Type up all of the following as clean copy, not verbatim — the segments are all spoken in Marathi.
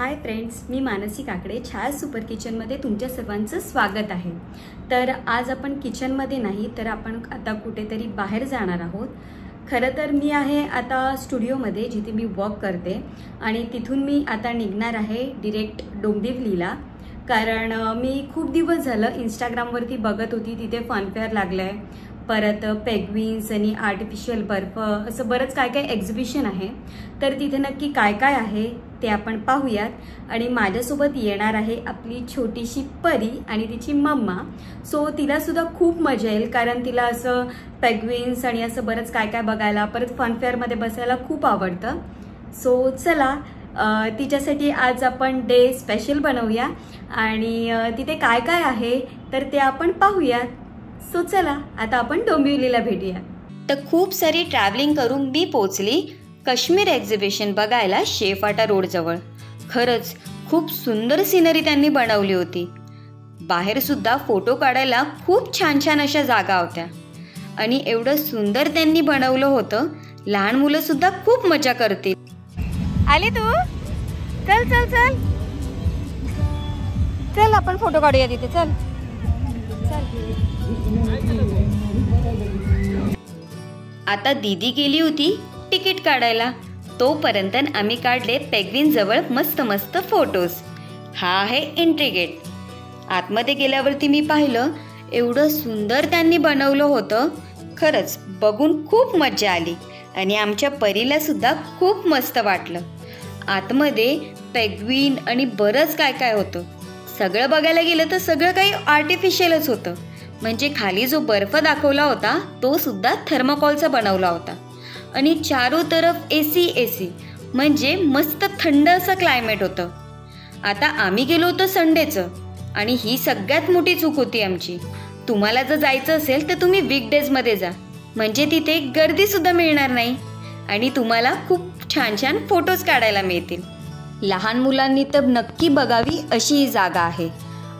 हाय फ्रेंड्स, मी मानसी काकडे छाया सुपर किचनमध्ये तुमच्या सर्वांचं स्वागत आहे। तर आज आपण किचनमध्ये नाही तर आपण आता कुठेतरी बाहेर जाणार आहोत। खरं तर मी आहे आता स्टुडिओमध्ये जिथे मी वर्क करते आणि तिथून मी आता निघणार आहे डायरेक्ट डोंबिवलीला। कारण मी खूप दिवस झालं इंस्टाग्रामवरती बघत होती, तिथे फनफेअर लागलं आहे, परत पेंग्विन्स आणि आर्टिफिशियल बर्फ असं बरंच काय काय एक्झिबिशन आहे। तर तिथे नक्की काय काय आहे ते आपण पाहूयात। आणि माझ्यासोबत येणार आहे आपली छोटीशी परी आणि तिची मम्मा। सो तिला सुद्धा खूप मजा येईल, कारण तिला असं पेंग्विन्स आणि असं बरंच काय काय बघायला, परत फनफेअरमध्ये बसायला खूप आवडतं। सो चला तिच्यासाठी आज आपण डे स्पेशल बनवूया आणि तिथे काय काय आहे तर ते आपण पाहूयात। सो चला आता आपण डोंबिवलीला भेटूया। तर खूप सारी ट्रॅव्हलिंग करून मी पोहोचली काश्मीर एक्झिबिशन बघायला शेफाटा रोड जवळ। खरंच खूप सुंदर सिनरी त्यांनी बनवली होती। बाहेर सुद्धा फोटो काढायला खूप छान छान अशा जागा होत्या आणि एवढं सुंदर त्यांनी बनवलं होतं, लहान मुलं सुद्धा खूप मजा करतील। आली तू? चल चल चल चल आपण फोटो काढूया तिथे, चल चल। आता दीदी गेली होती तिकीट काढायला, तोपर्यंत आम्ही काढले पेंग्विन जवळ मस्त मस्त फोटोज। हा आहे एंट्री गेट। आतमध्ये गेल्यावरती मी पाहिलं एवढं सुंदर त्यांनी बनवलं होतं, खरंच बघून खूप मजा आली आणि आमच्या परीला सुद्धा खूप मस्त वाटलं। आतमध्ये पेंग्विन आणि बरंच काय काय होतं। सगळं बघायला गेलं तर सगळं काही आर्टिफिशियलच होतं, म्हणजे खाली जो बर्फ दाखवला होता तो सुद्धा थर्माकोलचा बनवला होता आणि चारों तरफ एसी म्हणजे मस्त थंड असं क्लायमेट होतं। आता आम्ही गेलो होतो संडेचं आणि ही सगळ्यात मोठी चूक होती आमची। तुम्हाला जर जायचं असेल तर तुम्ही वीकडेजमध्ये जा, म्हणजे तिथे गर्दी सुद्धा मिळणार नाही आणि तुम्हाला खूप छान छान फोटोज काढायला मिळतील। लहान मुलांनी तर नक्की बघावी अशी ही जागा आहे।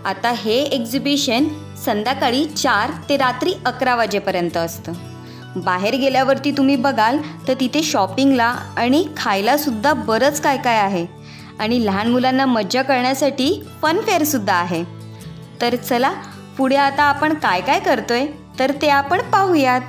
आता हे एक्झिबिशन संध्याकाळी 4 ते रात्री 11 वाजेपर्यंत असतं। बाहेर गेल्यावरती तुम्ही बघाल तर तिथे शॉपिंगला आणि खायला सुद्धा बरंच काय काय आहे आणि लहान मुलांना मज्जा करण्यासाठी फन फेअर सुद्धा आहे। तर चला पुढे आता आपण काय काय करतोय तर ते आपण पाहूयात।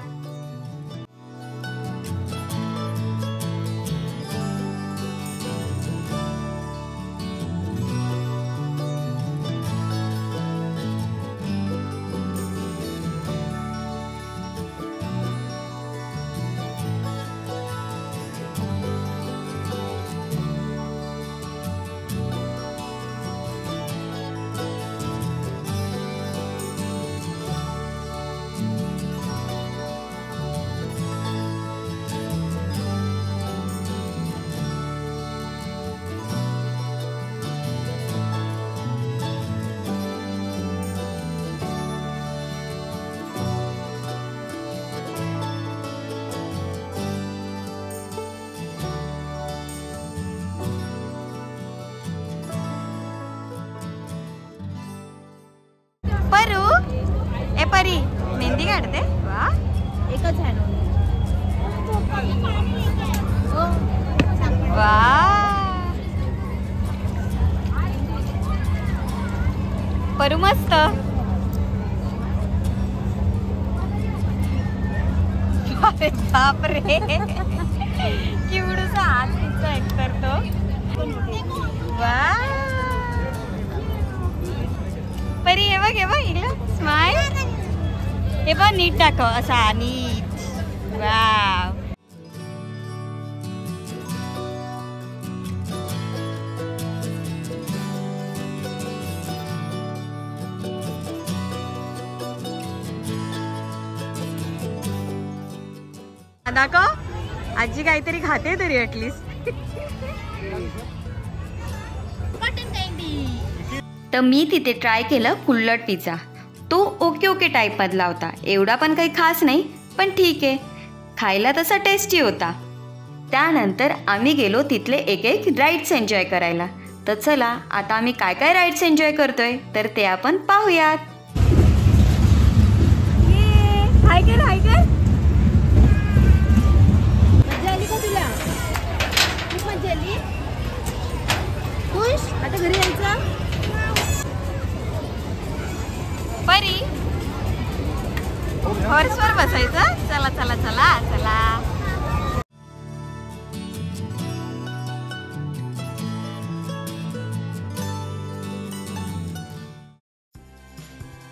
परी मेहंदी काढते, वा एकच आहे वा। परू मस्त। बापरे केवढूसा हात तिचा एक करतो, वा। परी हे बघ इकडं स्माइल, हे बघ नीट दाखव, असा नीट, वाव। दाखव, आजी काहीतरी खाते तरी ऍटलीस्ट। तर मी तिथे ट्राय केलं कुल्लट पिझ्झा। तो ओके टाईप मधला होता, एवढा पण काही खास नाही, पण ठीक आहे, खायला तसा टेस्टी होता। त्यानंतर आम्ही गेलो तिथले एक राईड्स एन्जॉय करायला। तर चला आता आम्ही काय काय राईड्स एन्जॉय करतोय तर ते आपण पाहूयात। हाय कर मजा आली का तुला? खूप मजा आली, खुश? बसायचं. चला चला चला चला.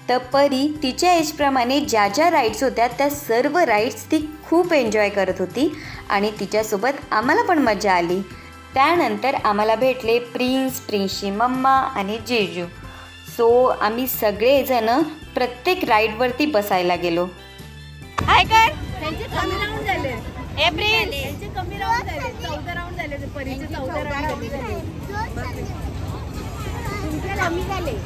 तर परी तिच्या एजप्रमाणे ज्या ज्या राईड्स होत्या त्या सर्व राईड्स ती खूप एन्जॉय करत होती आणि तिच्यासोबत आम्हाला पण मजा आली. त्यानंतर आम्हाला भेटले प्रिन्सची मम्मा आणि जेजू. सो आम्ही सगळेजण प्रत्येक राईडवरती बसायला गेलो. हाय कर. त्यांचे कमी राऊंड झाले. ए प्रिन्स, त्यांचे कमी राऊंड झाले. 14 राऊंड झाले. परीचे 14 राऊंड झाले. तुमचे कमी झाले.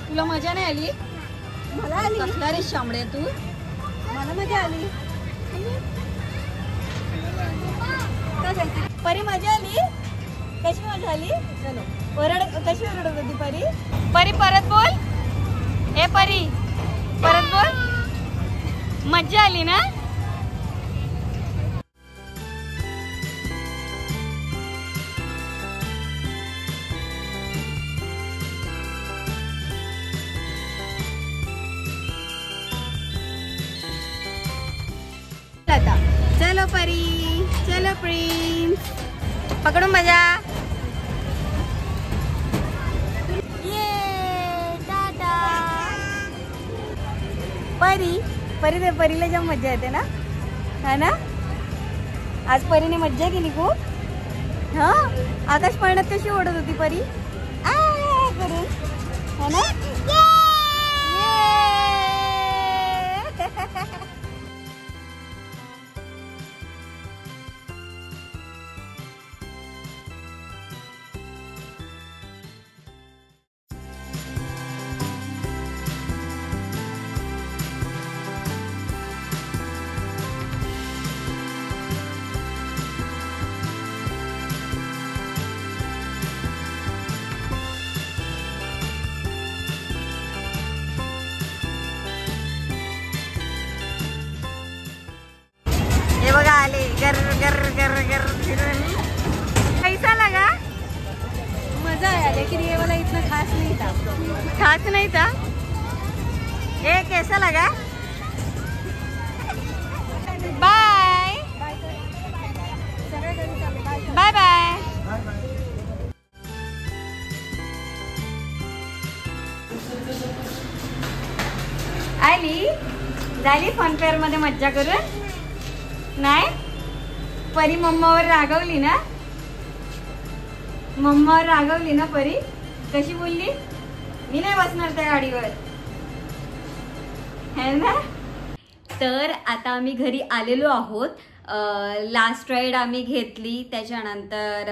तुला मजा नाही आली? मला आली. कसला रे शामडे तू? मला मजा आली. परी मजा आली? कशी मजा आली? कशी ओरडत होती परी? परी परत बोल. ए परी परत बोल. मजा आली ना? चलो परी, चलो प्रिन्स, पकडो मजा. ये टाटा. परीला जाम मजा येते ना, है ना? आज परीने मज्जा केली खूप. हा, आकाश पाळण्यात कशी ओढत होती परी करून, है ना? ये बघा आले. गर गर गर गर फिरून. कैसा लगा? मजा आया, लेकिन ये वाला इतना खास नहीं था. खास नहीं था? ये कैसा लगा? Bye bye bye. आली झाली फन फेअर मध्ये मज्जा करून. नाही परी मम्मावर रागवली ना? मम्मावर रागवली ना परी? कशी बोलली? मी नाही बसणार त्या गाडीवर, है ना? तर आता आम्ही घरी आलेलो आहोत. लास्ट राईड आम्ही घेतली. त्याच्यानंतर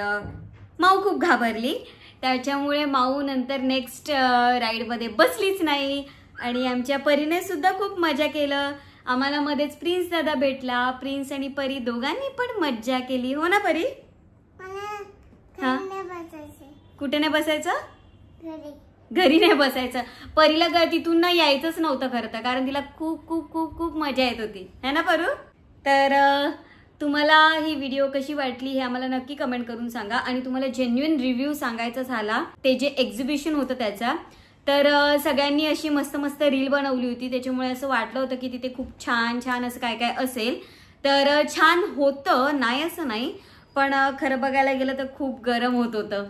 माऊ खूप घाबरली. त्याच्यामुळे माऊ नंतर नेक्स्ट राईडमध्ये बसलीच नाही. आणि आमच्या परीने सुद्धा खूप मजा केलं. आम्हाला मध्येच प्रिन्स दादा भेटला. प्रिन्स आणि परी दोघांनी पण मज्जा केली. हो ना परी? हा, कुठे नाही बसायचं? घरी नाही बसायचं. परीला तिथून ना यायचंच नव्हतं खरं तर, कारण तिला खूप खूप खूप खूप मजा येत होती, है ना परू? तर तुम्हाला ही व्हिडिओ कशी वाटली हे आम्हाला नक्की कमेंट करून सांगा. आणि तुम्हाला जेन्युइन रिव्ह्यू सांगायचा झाला ते जे एक्झिबिशन होतं त्याचा, तर सगळ्यांनी अशी मस्त मस्त रील बनवली होती. त्याच्यामुळे असं वाटलं होतं की तिथे खूप छान छान असं काय काय असेल. तर छान होतं, नाही असं नाही, पण खरं बघायला गेलं तर खूप गरम होत होतं.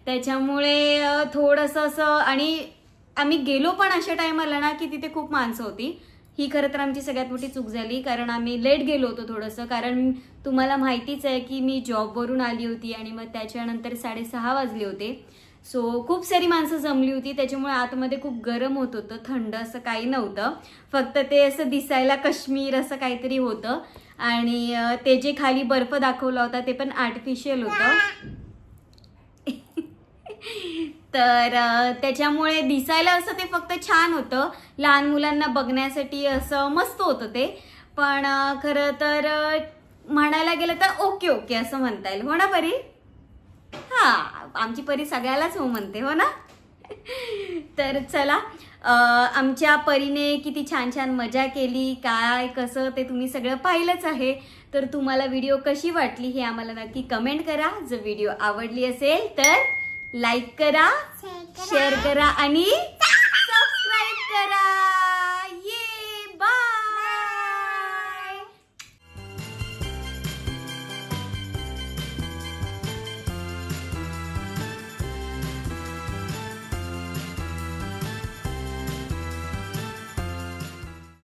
त्याच्यामुळे थोडंसं असं, आणि आम्ही गेलो पण अशा टायमाला ना की तिथे खूप माणसं होती. ही खरं तर आमची सगळ्यात मोठी चूक झाली, कारण आम्ही लेट गेलो होतो थोडंसं. कारण तुम्हाला माहितीच आहे की मी जॉबवरून आली होती आणि मग त्याच्यानंतर 6:30 वाजले होते. सो खूप सारी माणसं जमली होती. त्याच्यामुळे आतमध्ये खूप गरम होत होतं. थंड असं काही नव्हतं. फक्त ते असं दिसायला काश्मीर असं काहीतरी होतं. आणि ते जे खाली बर्फ दाखवला होता ते पण आर्टिफिशियल होतं. तर त्याच्यामुळे दिसायला असं ते फक्त छान होतं. लहान मुलांना बघण्यासाठी असं मस्त होतं ते. पण खरं तर म्हणायला गेलं तर ओके ओके असं म्हणता येईल. हो ना परी? हा, आमची परी सगळ्यालाच हो म्हणते. हो ना? तर चला, आमच्या परीने किती छान छान मजा केली, काय कसं ते तुम्ही सगळं पाहिलंच आहे. तर तुम्हाला व्हिडिओ कशी वाटली हे आम्हाला नक्की कमेंट करा. जर व्हिडिओ आवडली असेल तर लाईक करा, शेअर करा आणि